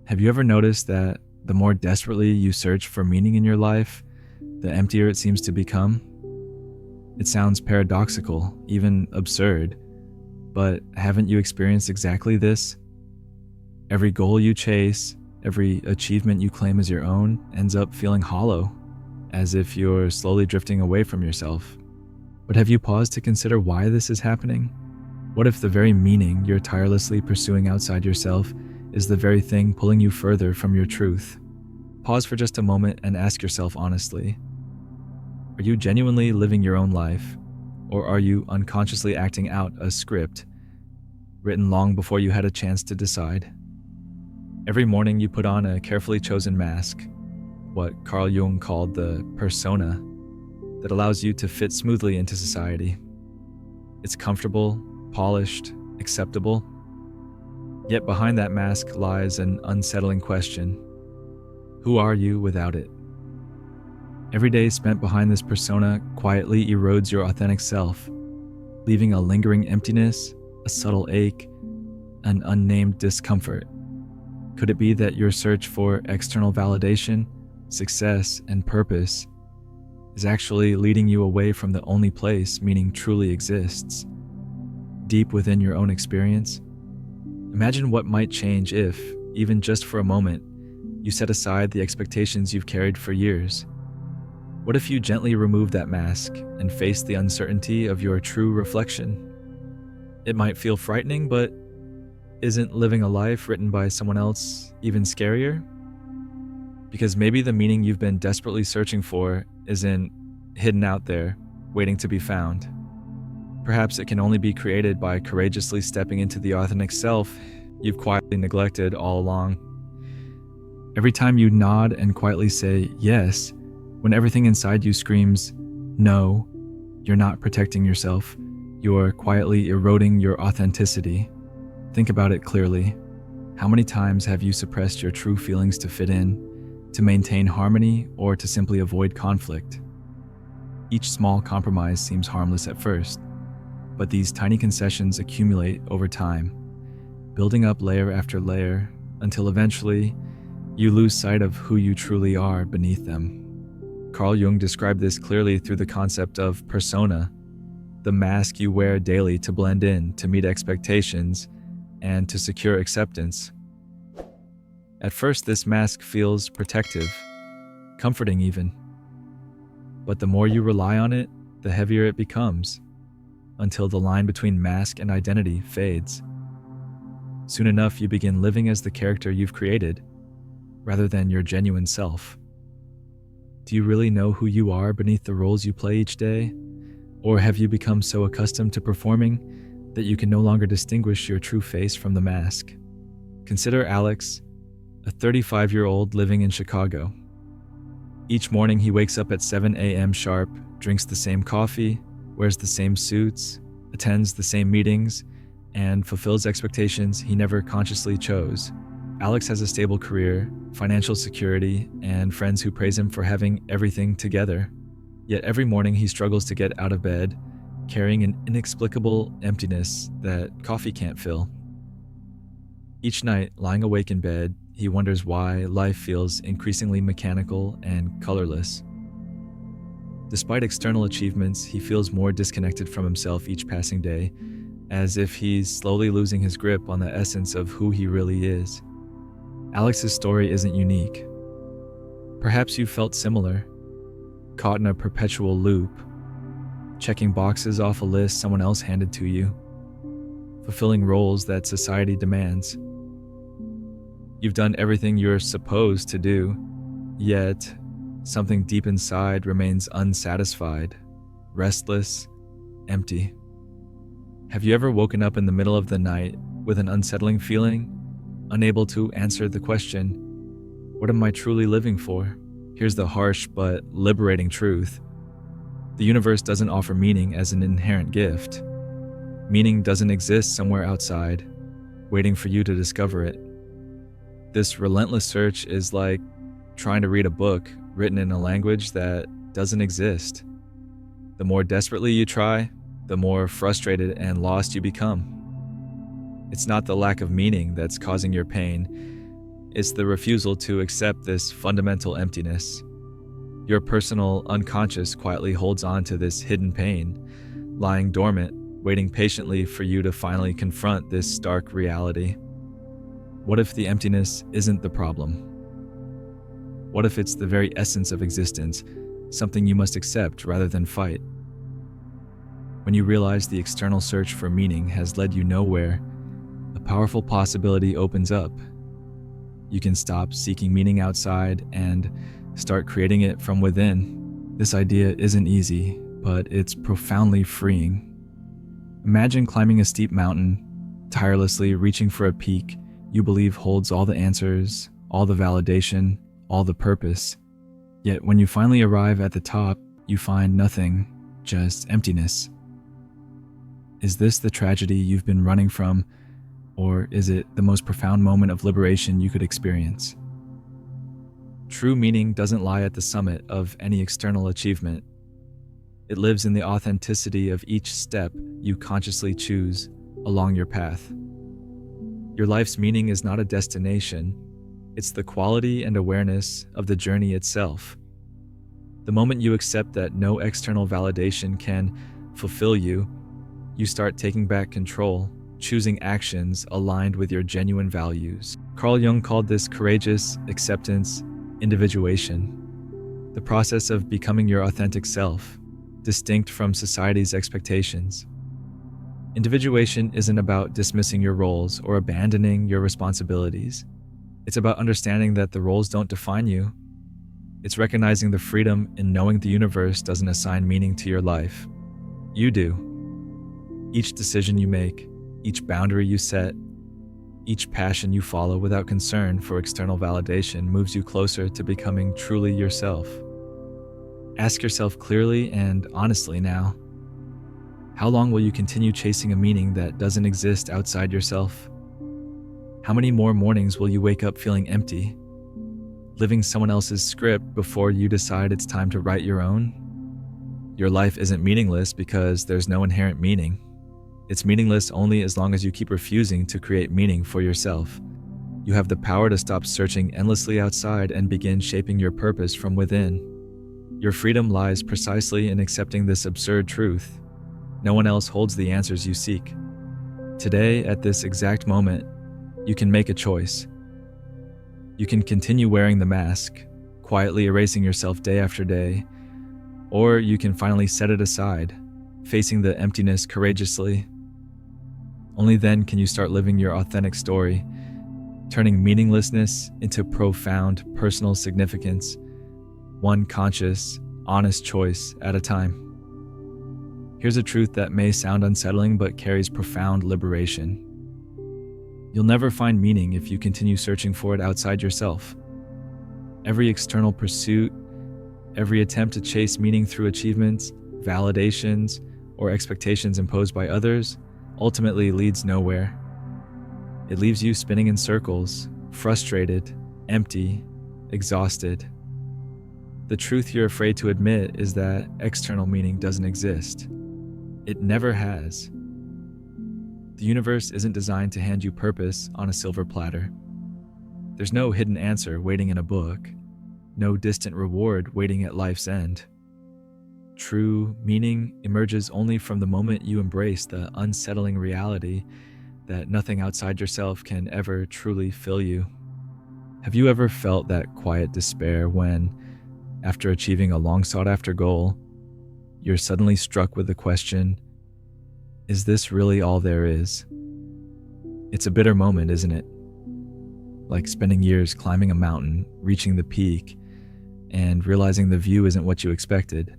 Have you ever noticed that the more desperately you search for meaning in your life, the emptier it seems to become? It sounds paradoxical, even absurd, but haven't you experienced exactly this? Every goal you chase, every achievement you claim as your own ends up feeling hollow, as if you're slowly drifting away from yourself. But have you paused to consider why this is happening? What if the very meaning you're tirelessly pursuing outside yourself is the very thing pulling you further from your truth? Pause for just a moment and ask yourself honestly, are you genuinely living your own life, or are you unconsciously acting out a script written long before you had a chance to decide? Every morning you put on a carefully chosen mask, what Carl Jung called the persona, that allows you to fit smoothly into society. It's comfortable, polished, acceptable. Yet behind that mask lies an unsettling question. Who are you without it? Every day spent behind this persona quietly erodes your authentic self, leaving a lingering emptiness, a subtle ache, an unnamed discomfort. Could it be that your search for external validation, success, and purpose is actually leading you away from the only place meaning truly exists, deep within your own experience? Imagine what might change if, even just for a moment, you set aside the expectations you've carried for years. What if you gently remove that mask and face the uncertainty of your true reflection? It might feel frightening, but isn't living a life written by someone else even scarier? Because maybe the meaning you've been desperately searching for isn't hidden out there, waiting to be found. Perhaps it can only be created by courageously stepping into the authentic self you've quietly neglected all along. Every time you nod and quietly say yes, when everything inside you screams, no, you're not protecting yourself, you're quietly eroding your authenticity. Think about it clearly. How many times have you suppressed your true feelings to fit in, to maintain harmony, or to simply avoid conflict? Each small compromise seems harmless at first, but these tiny concessions accumulate over time, building up layer after layer, until eventually you lose sight of who you truly are beneath them. Carl Jung described this clearly through the concept of persona, the mask you wear daily to blend in, to meet expectations, and to secure acceptance. At first, this mask feels protective, comforting even. But the more you rely on it, the heavier it becomes, until the line between mask and identity fades. Soon enough, you begin living as the character you've created, rather than your genuine self. Do you really know who you are beneath the roles you play each day? Or have you become so accustomed to performing that you can no longer distinguish your true face from the mask? Consider Alex, a 35-year-old living in Chicago. Each morning he wakes up at 7 a.m. sharp, drinks the same coffee, wears the same suits, attends the same meetings, and fulfills expectations he never consciously chose. Alex has a stable career, financial security, and friends who praise him for having everything together. Yet every morning he struggles to get out of bed, carrying an inexplicable emptiness that coffee can't fill. Each night, lying awake in bed, he wonders why life feels increasingly mechanical and colorless. Despite external achievements, he feels more disconnected from himself each passing day, as if he's slowly losing his grip on the essence of who he really is. Alex's story isn't unique. Perhaps you felt similar, caught in a perpetual loop, checking boxes off a list someone else handed to you, fulfilling roles that society demands. You've done everything you're supposed to do, yet something deep inside remains unsatisfied, restless, empty. Have you ever woken up in the middle of the night with an unsettling feeling, unable to answer the question, what am I truly living for? Here's the harsh but liberating truth. The universe doesn't offer meaning as an inherent gift. Meaning doesn't exist somewhere outside, waiting for you to discover it. This relentless search is like trying to read a book written in a language that doesn't exist. The more desperately you try, the more frustrated and lost you become. It's not the lack of meaning that's causing your pain. It's the refusal to accept this fundamental emptiness. Your personal unconscious quietly holds on to this hidden pain, lying dormant, waiting patiently for you to finally confront this stark reality. What if the emptiness isn't the problem? What if it's the very essence of existence, something you must accept rather than fight? When you realize the external search for meaning has led you nowhere, a powerful possibility opens up. You can stop seeking meaning outside and start creating it from within. This idea isn't easy, but it's profoundly freeing. Imagine climbing a steep mountain, tirelessly reaching for a peak you believe holds all the answers, all the validation, all the purpose. Yet when you finally arrive at the top, you find nothing, just emptiness. Is this the tragedy you've been running from, or is it the most profound moment of liberation you could experience? True meaning doesn't lie at the summit of any external achievement. It lives in the authenticity of each step you consciously choose along your path. Your life's meaning is not a destination, it's the quality and awareness of the journey itself. The moment you accept that no external validation can fulfill you, you start taking back control, choosing actions aligned with your genuine values. Carl Jung called this courageous acceptance, individuation, the process of becoming your authentic self, distinct from society's expectations. Individuation isn't about dismissing your roles or abandoning your responsibilities. It's about understanding that the roles don't define you. It's recognizing the freedom in knowing the universe doesn't assign meaning to your life. You do. Each decision you make, each boundary you set, each passion you follow without concern for external validation moves you closer to becoming truly yourself. Ask yourself clearly and honestly now, how long will you continue chasing a meaning that doesn't exist outside yourself? How many more mornings will you wake up feeling empty, living someone else's script before you decide it's time to write your own? Your life isn't meaningless because there's no inherent meaning. It's meaningless only as long as you keep refusing to create meaning for yourself. You have the power to stop searching endlessly outside and begin shaping your purpose from within. Your freedom lies precisely in accepting this absurd truth. No one else holds the answers you seek. Today, at this exact moment, you can make a choice. You can continue wearing the mask, quietly erasing yourself day after day, or you can finally set it aside, facing the emptiness courageously. Only then can you start living your authentic story, turning meaninglessness into profound personal significance, one conscious, honest choice at a time. Here's a truth that may sound unsettling but carries profound liberation. You'll never find meaning if you continue searching for it outside yourself. Every external pursuit, every attempt to chase meaning through achievements, validations, or expectations imposed by others ultimately leads nowhere. It leaves you spinning in circles, frustrated, empty, exhausted. The truth you're afraid to admit is that external meaning doesn't exist. It never has. The universe isn't designed to hand you purpose on a silver platter. There's no hidden answer waiting in a book, no distant reward waiting at life's end. True meaning emerges only from the moment you embrace the unsettling reality that nothing outside yourself can ever truly fill you. Have you ever felt that quiet despair when, after achieving a long sought-after goal, you're suddenly struck with the question, is this really all there is? It's a bitter moment, isn't it? Like spending years climbing a mountain, reaching the peak, and realizing the view isn't what you expected.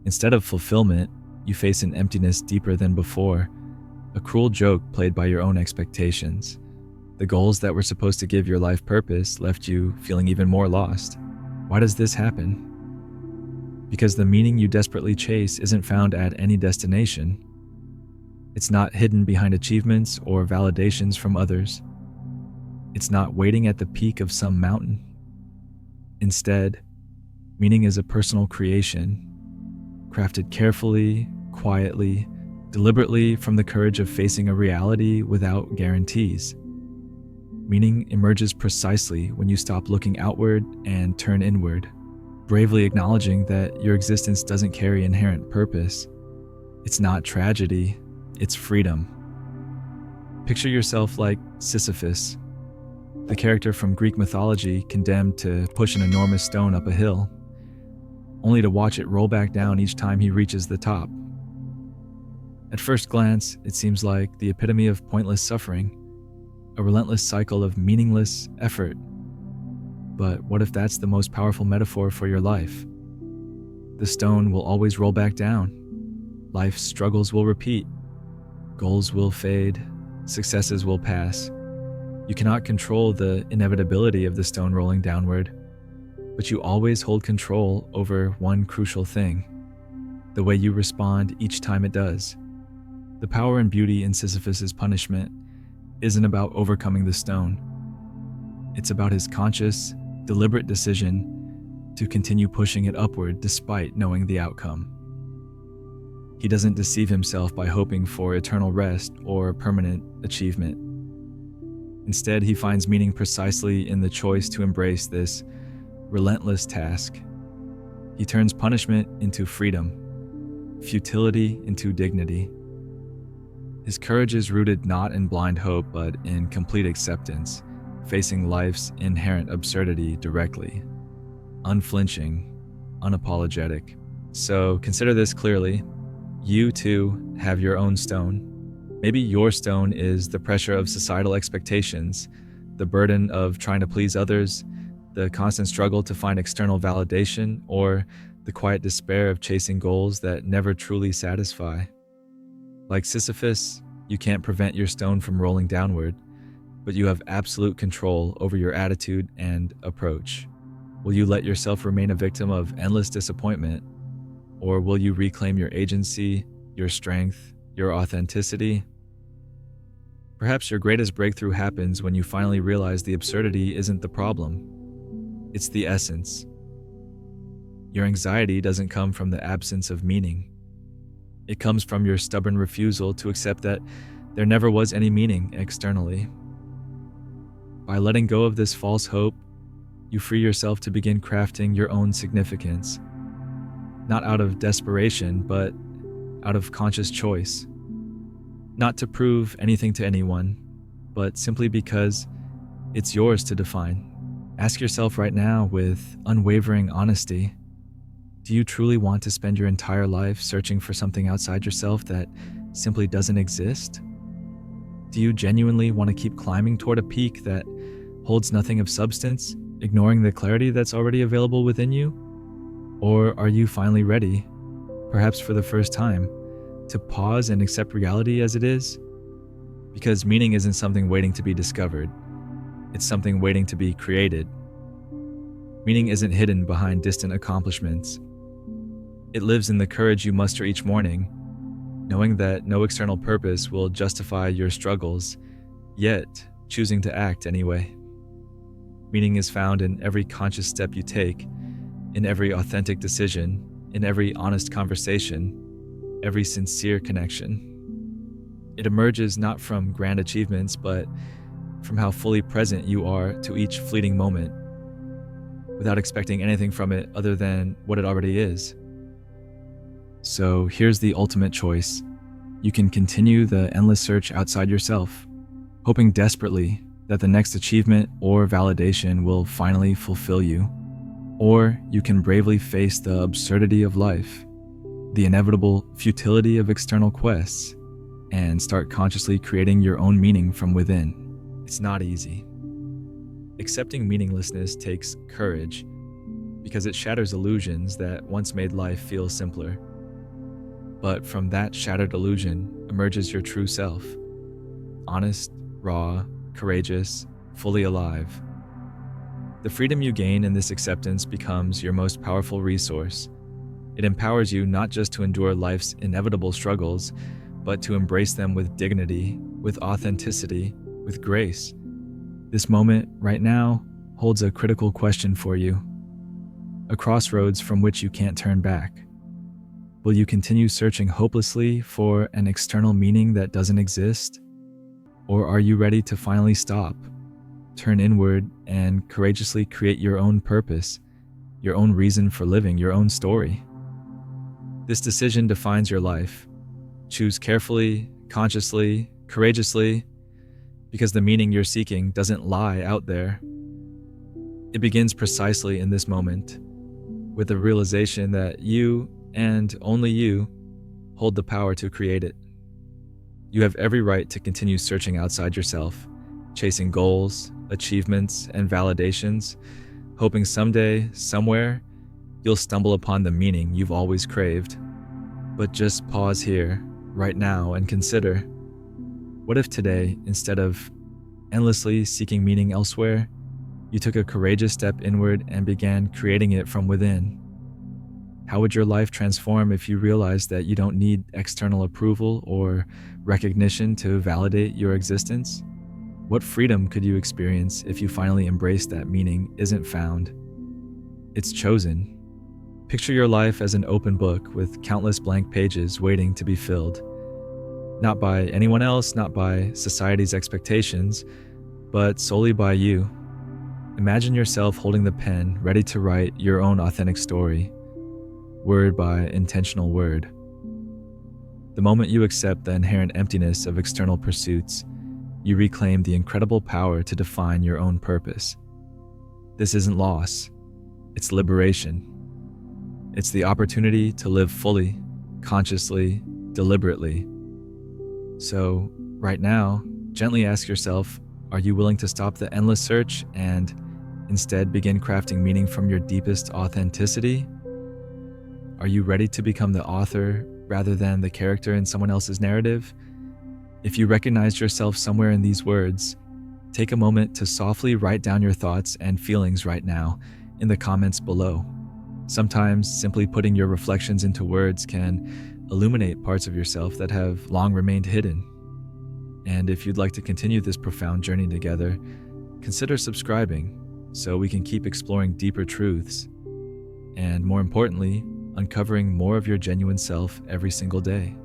Instead of fulfillment, you face an emptiness deeper than before, a cruel joke played by your own expectations. The goals that were supposed to give your life purpose left you feeling even more lost. Why does this happen? Because the meaning you desperately chase isn't found at any destination. It's not hidden behind achievements or validations from others. It's not waiting at the peak of some mountain. Instead, meaning is a personal creation, crafted carefully, quietly, deliberately from the courage of facing a reality without guarantees. Meaning emerges precisely when you stop looking outward and turn inward, bravely acknowledging that your existence doesn't carry inherent purpose. It's not tragedy, it's freedom. Picture yourself like Sisyphus, the character from Greek mythology condemned to push an enormous stone up a hill, only to watch it roll back down each time he reaches the top. At first glance, it seems like the epitome of pointless suffering, a relentless cycle of meaningless effort. But what if that's the most powerful metaphor for your life? The stone will always roll back down. Life's struggles will repeat. Goals will fade. Successes will pass. You cannot control the inevitability of the stone rolling downward, but you always hold control over one crucial thing: the way you respond each time it does. The power and beauty in Sisyphus's punishment isn't about overcoming the stone. It's about his conscious, deliberate decision to continue pushing it upward despite knowing the outcome. He doesn't deceive himself by hoping for eternal rest or permanent achievement. Instead, he finds meaning precisely in the choice to embrace this relentless task. He turns punishment into freedom, futility into dignity. His courage is rooted not in blind hope, but in complete acceptance, facing life's inherent absurdity directly, unflinching, unapologetic. So consider this clearly. You too have your own stone. Maybe your stone is the pressure of societal expectations, the burden of trying to please others, the constant struggle to find external validation, or the quiet despair of chasing goals that never truly satisfy. Like Sisyphus, you can't prevent your stone from rolling downward, but you have absolute control over your attitude and approach. Will you let yourself remain a victim of endless disappointment, or will you reclaim your agency, your strength, your authenticity? Perhaps your greatest breakthrough happens when you finally realize the absurdity isn't the problem. It's the essence. Your anxiety doesn't come from the absence of meaning. It comes from your stubborn refusal to accept that there never was any meaning externally. By letting go of this false hope, you free yourself to begin crafting your own significance, not out of desperation, but out of conscious choice. Not to prove anything to anyone, but simply because it's yours to define. Ask yourself right now with unwavering honesty, do you truly want to spend your entire life searching for something outside yourself that simply doesn't exist? Do you genuinely want to keep climbing toward a peak that holds nothing of substance, ignoring the clarity that's already available within you? Or are you finally ready, perhaps for the first time, to pause and accept reality as it is? Because meaning isn't something waiting to be discovered. It's something waiting to be created. Meaning isn't hidden behind distant accomplishments. It lives in the courage you muster each morning, knowing that no external purpose will justify your struggles, yet choosing to act anyway. Meaning is found in every conscious step you take, in every authentic decision, in every honest conversation, every sincere connection. It emerges not from grand achievements, but from how fully present you are to each fleeting moment, without expecting anything from it other than what it already is. So here's the ultimate choice. You can continue the endless search outside yourself, hoping desperately that the next achievement or validation will finally fulfill you. Or you can bravely face the absurdity of life, the inevitable futility of external quests, and start consciously creating your own meaning from within. It's not easy. Accepting meaninglessness takes courage because it shatters illusions that once made life feel simpler. But from that shattered illusion emerges your true self, honest, raw, courageous, fully alive. The freedom you gain in this acceptance becomes your most powerful resource. It empowers you not just to endure life's inevitable struggles, but to embrace them with dignity, with authenticity, with grace. This moment, right now, holds a critical question for you, a crossroads from which you can't turn back. Will you continue searching hopelessly for an external meaning that doesn't exist? Or are you ready to finally stop, turn inward and courageously create your own purpose, your own reason for living, your own story. This decision defines your life. Choose carefully, consciously, courageously, because the meaning you're seeking doesn't lie out there. It begins precisely in this moment, with the realization that you, and only you, hold the power to create it. You have every right to continue searching outside yourself, chasing goals, achievements, and validations, hoping someday, somewhere, you'll stumble upon the meaning you've always craved. But just pause here, right now, and consider, what if today, instead of endlessly seeking meaning elsewhere, you took a courageous step inward and began creating it from within? How would your life transform if you realized that you don't need external approval or recognition to validate your existence? What freedom could you experience if you finally embraced that meaning isn't found? It's chosen. Picture your life as an open book with countless blank pages waiting to be filled. Not by anyone else, not by society's expectations, but solely by you. Imagine yourself holding the pen, ready to write your own authentic story, word by intentional word. The moment you accept the inherent emptiness of external pursuits, you reclaim the incredible power to define your own purpose. This isn't loss, it's liberation. It's the opportunity to live fully, consciously, deliberately. So, right now, gently ask yourself, are you willing to stop the endless search and instead begin crafting meaning from your deepest authenticity? Are you ready to become the author rather than the character in someone else's narrative? If you recognize yourself somewhere in these words, take a moment to softly write down your thoughts and feelings right now in the comments below. Sometimes simply putting your reflections into words can illuminate parts of yourself that have long remained hidden. And if you'd like to continue this profound journey together, consider subscribing so we can keep exploring deeper truths and, more importantly, uncovering more of your genuine self every single day.